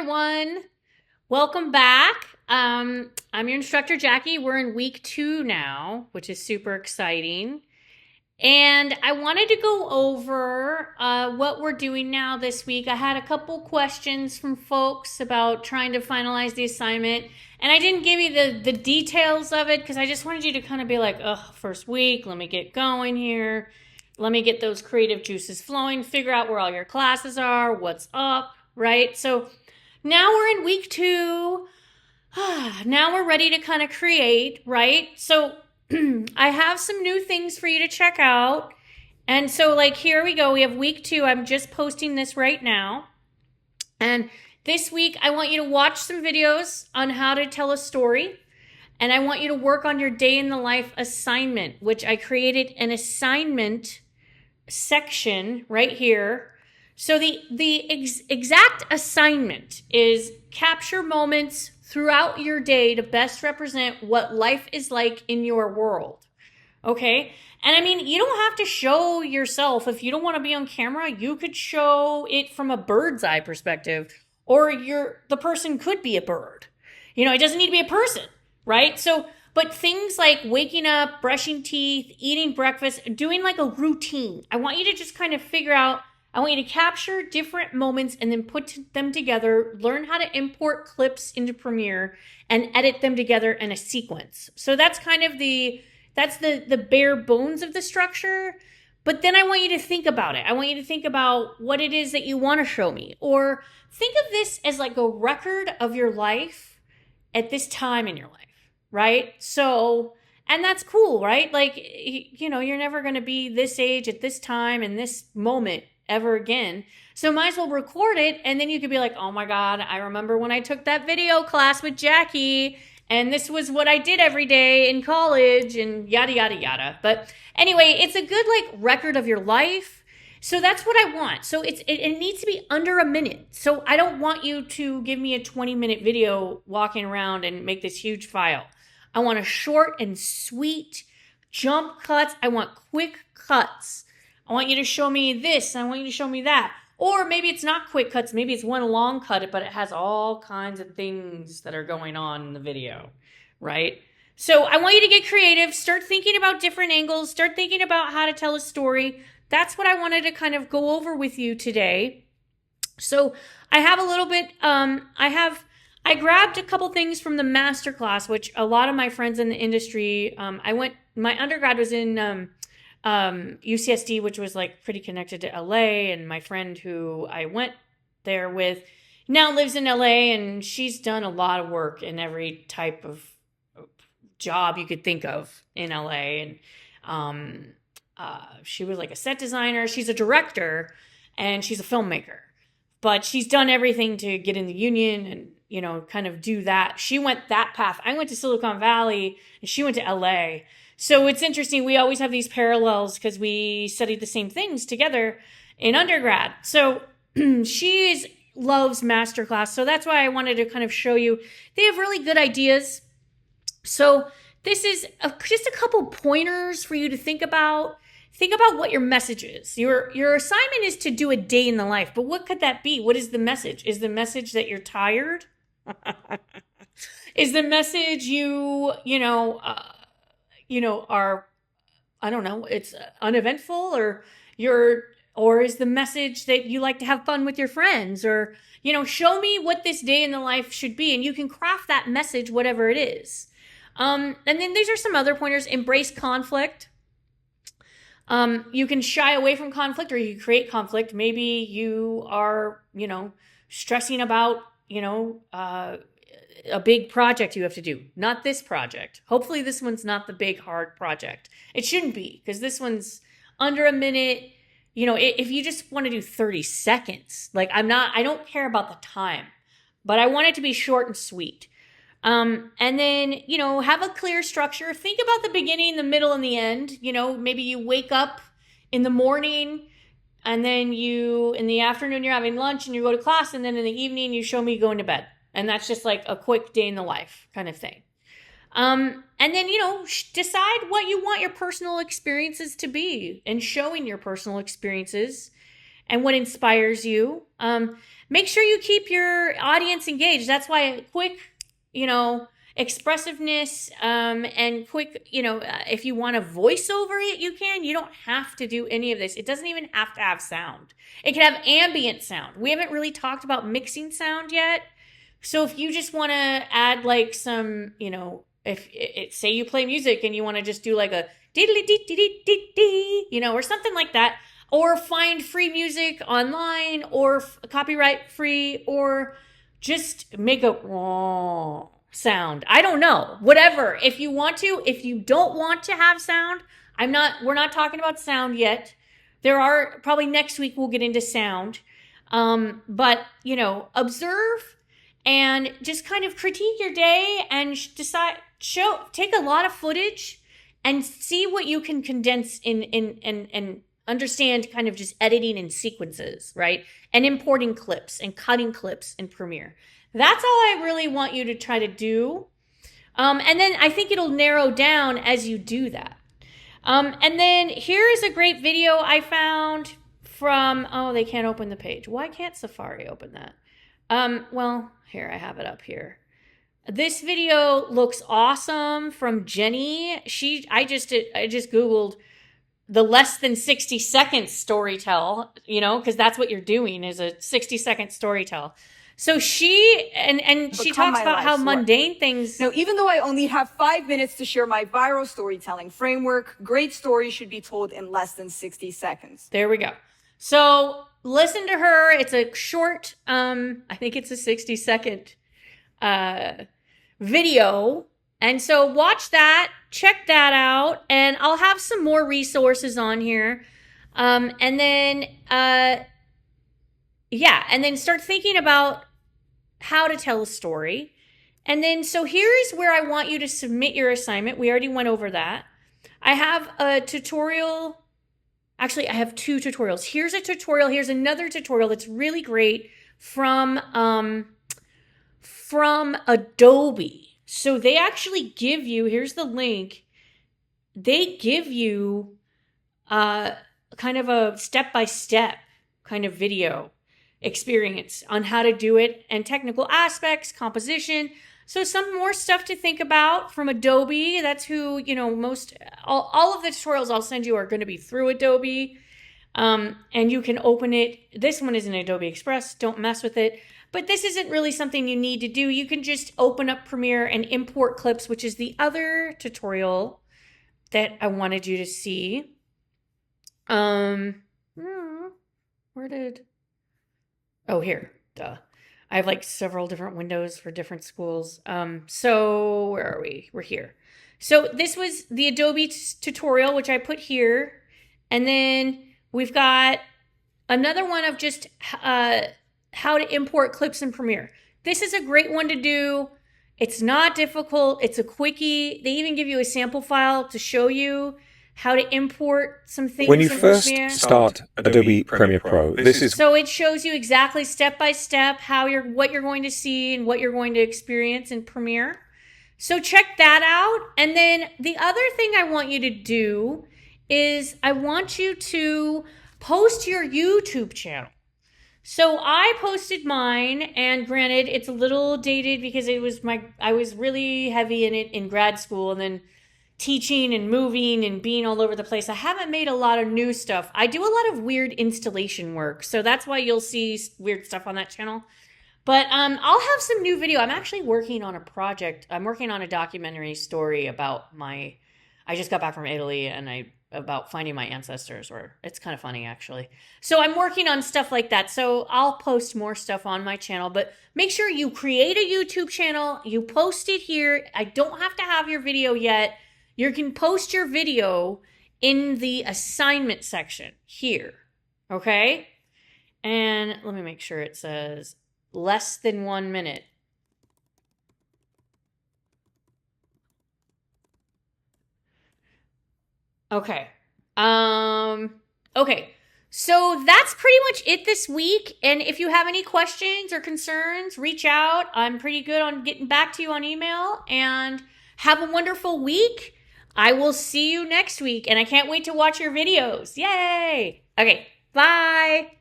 everyone. Welcome back. I'm your instructor, Jackie. We're in week 2 now, which is super exciting. And I wanted to go over what we're doing now this week. I had a couple questions from folks about trying to finalize the assignment. And I didn't give you the details of it because I just wanted you to kind of be like, first week, let me get going here. Let me get those creative juices flowing, figure out where all your classes are, what's up, right? So now we're in week 2. Now we're ready to kind of create, right? So I have some new things for you to check out. And so like, here we go. We have week 2. I'm just posting this right now. And this week, I want you to watch some videos on how to tell a story. And I want you to work on your day in the life assignment, which I created an assignment section right here. So the exact assignment is capture moments throughout your day to best represent what life is like in your world. Okay? And I mean, you don't have to show yourself. If you don't want to be on camera, you could show it from a bird's eye perspective, or the person could be a bird. It doesn't need to be a person, right? So, but things like waking up, brushing teeth, eating breakfast, doing like a routine. I want you to just kind of figure out, I want you to capture different moments and then put them together, learn how to import clips into Premiere and edit them together in a sequence. So that's kind of the bare bones of the structure. But then I want you to think about it. I want you to think about what it is that you want to show me. Or think of this as like a record of your life at this time in your life. Right? So, and that's cool, right? Like, you're never going to be this age at this time and this moment ever again. So might as well record it. And then you could be like, oh my God, I remember when I took that video class with Jackie and this was what I did every day in college and yada, yada, yada. But anyway, it's a good like record of your life. So that's what I want. So it needs to be under a minute. So I don't want you to give me a 20-minute video walking around and make this huge file. I want a short and sweet jump cuts. I want quick cuts. I want you to show me this. I want you to show me that. Or maybe it's not quick cuts. Maybe it's one long cut, but it has all kinds of things that are going on in the video, right? So I want you to get creative. Start thinking about different angles. Start thinking about how to tell a story. That's what I wanted to kind of go over with you today. So I have a little bit, I grabbed a couple things from the masterclass, which a lot of my friends in the industry, my undergrad was in UCSD, which was like pretty connected to LA. And my friend who I went there with now lives in LA, and she's done a lot of work in every type of job you could think of in LA. And she was like a set designer. She's a director and she's a filmmaker, but she's done everything to get in the union and, kind of do that. She went that path. I went to Silicon Valley and she went to LA. So it's interesting. We always have these parallels because we studied the same things together in undergrad. So she loves masterclass. So that's why I wanted to kind of show you. They have really good ideas. So this is just a couple pointers for you to think about. Think about what your message is. Your assignment is to do a day in the life, but what could that be? What is the message? Is the message that you're tired? Is the message are, I don't know, it's uneventful, or is the message that you like to have fun with your friends, or, show me what this day in the life should be. And you can craft that message, whatever it is. And then these are some other pointers. Embrace conflict. You can shy away from conflict, or you can create conflict. Maybe you are, stressing about, a big project you have to do. Not this project. Hopefully this one's not the big, hard project. It shouldn't be, because this one's under a minute. If you just want to do 30 seconds, like I don't care about the time, but I want it to be short and sweet. And then, have a clear structure. Think about the beginning, the middle, and the end. Maybe you wake up in the morning, and then in the afternoon, you're having lunch and you go to class. And then in the evening, you show me going to bed. And that's just like a quick day in the life kind of thing. And then, decide what you want your personal experiences to be, and showing your personal experiences and what inspires you. Make sure you keep your audience engaged. That's why quick, expressiveness, and quick, if you want to voice over it, you can. You don't have to do any of this. It doesn't even have to have sound. It can have ambient sound. We haven't really talked about mixing sound yet. So if you just want to add like some, if say you play music and you want to just do like a dee, or something like that, or find free music online, or copyright free, or just make a sound. I don't know. Whatever. If you want to, if you don't want to have sound, we're not talking about sound yet. There are probably next week we'll get into sound. But observe and just kind of critique your day and take a lot of footage and see what you can condense and understand kind of just editing in sequences, right? And importing clips and cutting clips in Premiere. That's all I really want you to try to do. And then I think it'll narrow down as you do that. And then here is a great video I found from, they can't open the page. Why can't Safari open that? Well, here, I have it up here. This video looks awesome from Jenny. I just Googled the less than 60 seconds storytell, because that's what you're doing is a 60-second storytell. So she talks about how mundane things. Now, even though I only have 5 minutes to share my viral storytelling framework, great stories should be told in less than 60 seconds. There we go. So listen to her. It's a short, I think it's a 60-second video. And so watch that, check that out, and I'll have some more resources on here. And then start thinking about how to tell a story. And then, so here's where I want you to submit your assignment. We already went over that. I have a tutorial. Actually, I have 2 tutorials. Here's a tutorial. Here's another tutorial that's really great from Adobe. So they actually give you, here's the link. They give you kind of a step-by-step kind of video experience on how to do it and technical aspects, composition. So some more stuff to think about from Adobe. That's who, all of the tutorials I'll send you are going to be through Adobe. And you can open it. This one is in Adobe Express. Don't mess with it. But this isn't really something you need to do. You can just open up Premiere and import clips, which is the other tutorial that I wanted you to see. Here. Duh. I have like several different windows for different schools. So where are we? We're here. So this was the Adobe tutorial, which I put here. And then we've got another one of just how to import clips in Premiere. This is a great one to do. It's not difficult. It's a quickie. They even give you a sample file to show you how to import some things. When you first start Adobe Premiere Pro, this is... So it shows you exactly step by step what you're going to see and what you're going to experience in Premiere. So check that out. And then the other thing I want you to do is I want you to post your YouTube channel. So I posted mine, and granted, it's a little dated because I was really heavy in it in grad school and then teaching and moving and being all over the place. I haven't made a lot of new stuff. I do a lot of weird installation work, so that's why you'll see weird stuff on that channel. But I'll have some new video. I'm actually working on a project. I'm working on a documentary story about I just got back from Italy and about finding my ancestors, or it's kind of funny actually. So I'm working on stuff like that. So I'll post more stuff on my channel, but make sure you create a YouTube channel. You post it here. I don't have to have your video yet. You can post your video in the assignment section here. Okay. And let me make sure it says less than 1 minute. Okay. Okay. So that's pretty much it this week. And if you have any questions or concerns, reach out. I'm pretty good on getting back to you on email. And have a wonderful week. I will see you next week. And I can't wait to watch your videos. Yay! Okay. Bye.